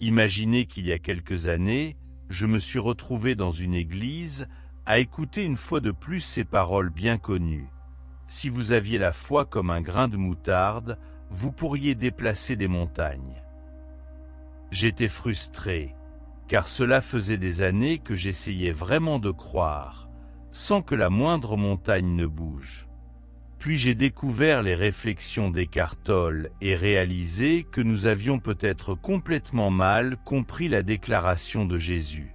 Imaginez qu'il y a quelques années, je me suis retrouvé dans une église à écouter une fois de plus ces paroles bien connues. Si vous aviez la foi comme un grain de moutarde, vous pourriez déplacer des montagnes. J'étais frustré, car cela faisait des années que j'essayais vraiment de croire, sans que la moindre montagne ne bouge. Puis j'ai découvert les réflexions d'Eckhart Tolle et réalisé que nous avions peut-être complètement mal compris la déclaration de Jésus.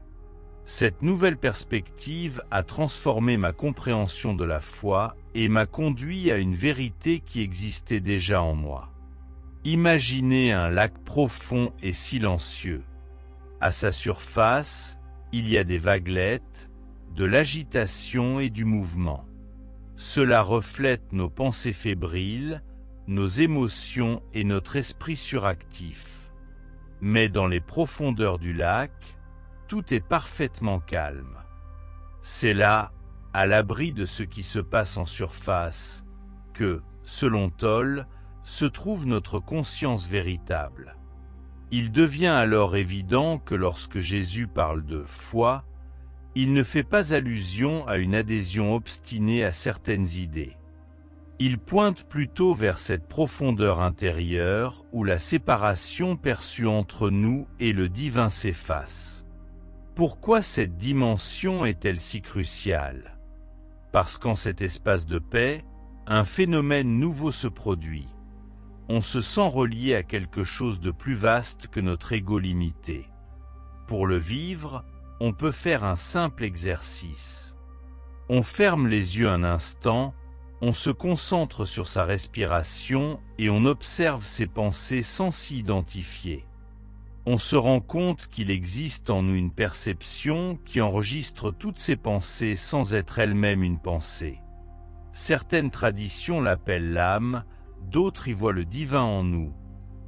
Cette nouvelle perspective a transformé ma compréhension de la foi et m'a conduit à une vérité qui existait déjà en moi. Imaginez un lac profond et silencieux. À sa surface, il y a des vaguelettes, de l'agitation et du mouvement. Cela reflète nos pensées fébriles, nos émotions et notre esprit suractif. Mais dans les profondeurs du lac, tout est parfaitement calme. C'est là, à l'abri de ce qui se passe en surface, que, selon Tolle, se trouve notre conscience véritable. Il devient alors évident que lorsque Jésus parle de foi, il ne fait pas allusion à une adhésion obstinée à certaines idées. Il pointe plutôt vers cette profondeur intérieure où la séparation perçue entre nous et le divin s'efface. Pourquoi cette dimension est-elle si cruciale? Parce qu'en cet espace de paix, un phénomène nouveau se produit. On se sent relié à quelque chose de plus vaste que notre ego limité. Pour le vivre, on peut faire un simple exercice. On ferme les yeux un instant, on se concentre sur sa respiration et on observe ses pensées sans s'y identifier. On se rend compte qu'il existe en nous une perception qui enregistre toutes ces pensées sans être elle-même une pensée. Certaines traditions l'appellent l'âme, d'autres y voient le divin en nous.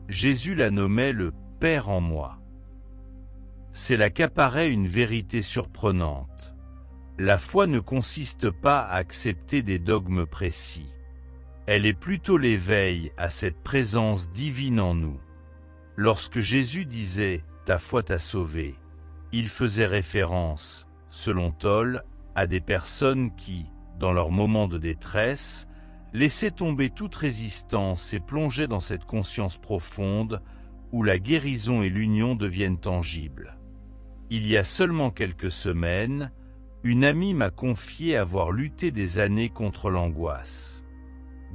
Jésus la nommait le « Père en moi ». C'est là qu'apparaît une vérité surprenante. La foi ne consiste pas à accepter des dogmes précis. Elle est plutôt l'éveil à cette présence divine en nous. Lorsque Jésus disait « Ta foi t'a sauvé », il faisait référence, selon Tolle, à des personnes qui, dans leur moment de détresse, laissaient tomber toute résistance et plongeaient dans cette conscience profonde où la guérison et l'union deviennent tangibles. Il y a seulement quelques semaines, une amie m'a confié avoir lutté des années contre l'angoisse.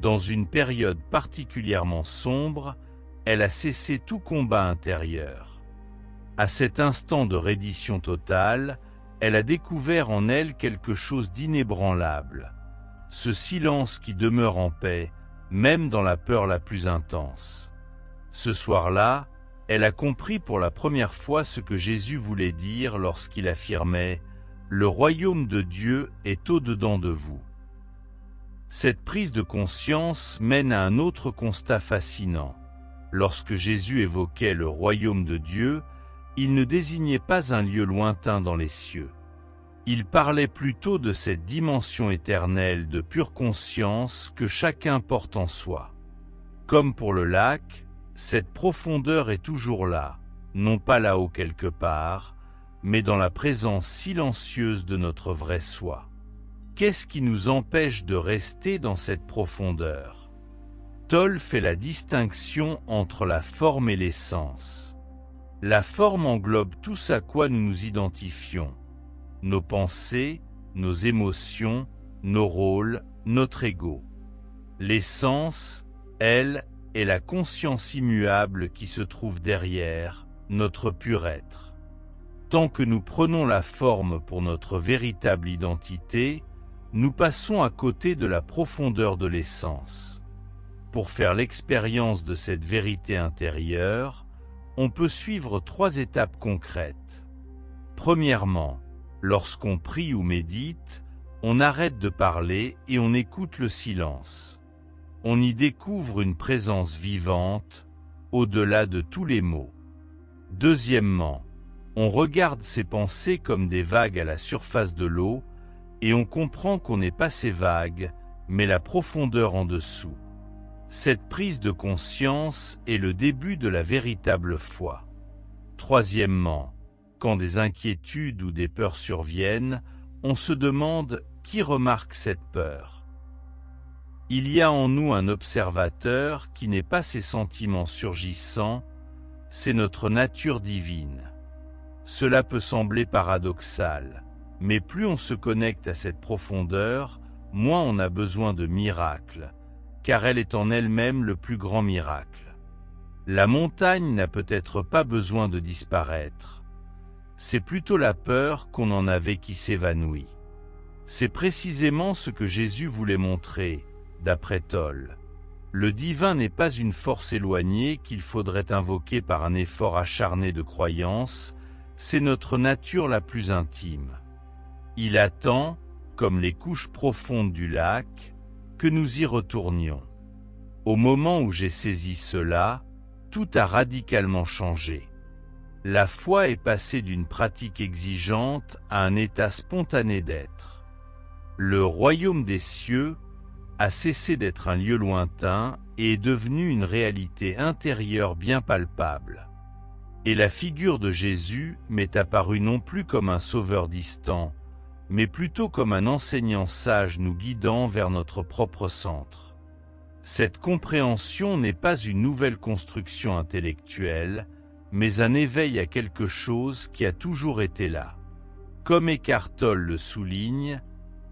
Dans une période particulièrement sombre, elle a cessé tout combat intérieur. À cet instant de reddition totale, elle a découvert en elle quelque chose d'inébranlable, ce silence qui demeure en paix, même dans la peur la plus intense. Ce soir-là, elle a compris pour la première fois ce que Jésus voulait dire lorsqu'il affirmait « Le royaume de Dieu est au-dedans de vous ». Cette prise de conscience mène à un autre constat fascinant. Lorsque Jésus évoquait le royaume de Dieu, il ne désignait pas un lieu lointain dans les cieux. Il parlait plutôt de cette dimension éternelle de pure conscience que chacun porte en soi. Comme pour le lac, cette profondeur est toujours là, non pas là-haut quelque part, mais dans la présence silencieuse de notre vrai soi. Qu'est-ce qui nous empêche de rester dans cette profondeur? Tolle fait la distinction entre la forme et l'essence. La forme englobe tout ce à quoi nous nous identifions, nos pensées, nos émotions, nos rôles, notre ego. L'essence, elle, est la conscience immuable qui se trouve derrière, notre pur être. Tant que nous prenons la forme pour notre véritable identité, nous passons à côté de la profondeur de l'essence. Pour faire l'expérience de cette vérité intérieure, on peut suivre 3 étapes concrètes. Premièrement, lorsqu'on prie ou médite, on arrête de parler et on écoute le silence. On y découvre une présence vivante, au-delà de tous les mots. Deuxièmement, on regarde ses pensées comme des vagues à la surface de l'eau, et on comprend qu'on n'est pas ces vagues, mais la profondeur en dessous. Cette prise de conscience est le début de la véritable foi. Troisièmement, quand des inquiétudes ou des peurs surviennent, on se demande qui remarque cette peur. Il y a en nous un observateur qui n'est pas ces sentiments surgissants, c'est notre nature divine. Cela peut sembler paradoxal, mais plus on se connecte à cette profondeur, moins on a besoin de miracles, car elle est en elle-même le plus grand miracle. La montagne n'a peut-être pas besoin de disparaître. C'est plutôt la peur qu'on en avait qui s'évanouit. C'est précisément ce que Jésus voulait montrer, d'après Tolle. Le divin n'est pas une force éloignée qu'il faudrait invoquer par un effort acharné de croyance, c'est notre nature la plus intime. Il attend, comme les couches profondes du lac, que nous y retournions. Au moment où j'ai saisi cela, tout a radicalement changé. La foi est passée d'une pratique exigeante à un état spontané d'être. Le royaume des cieux a cessé d'être un lieu lointain et est devenu une réalité intérieure bien palpable. Et la figure de Jésus m'est apparue non plus comme un sauveur distant, mais plutôt comme un enseignant sage nous guidant vers notre propre centre. Cette compréhension n'est pas une nouvelle construction intellectuelle, mais un éveil à quelque chose qui a toujours été là. Comme Eckhart Tolle le souligne,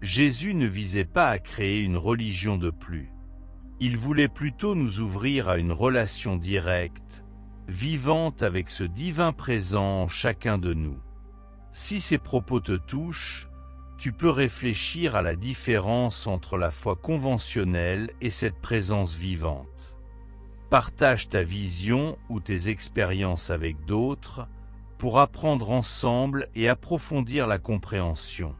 Jésus ne visait pas à créer une religion de plus. Il voulait plutôt nous ouvrir à une relation directe, vivante avec ce divin présent en chacun de nous. Si ces propos te touchent, tu peux réfléchir à la différence entre la foi conventionnelle et cette présence vivante. Partage ta vision ou tes expériences avec d'autres pour apprendre ensemble et approfondir la compréhension.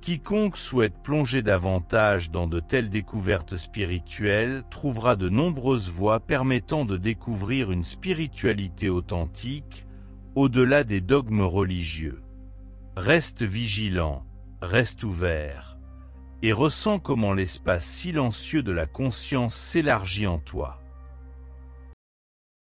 Quiconque souhaite plonger davantage dans de telles découvertes spirituelles trouvera de nombreuses voies permettant de découvrir une spiritualité authentique, au-delà des dogmes religieux. Reste vigilant, reste ouvert, et ressens comment l'espace silencieux de la conscience s'élargit en toi.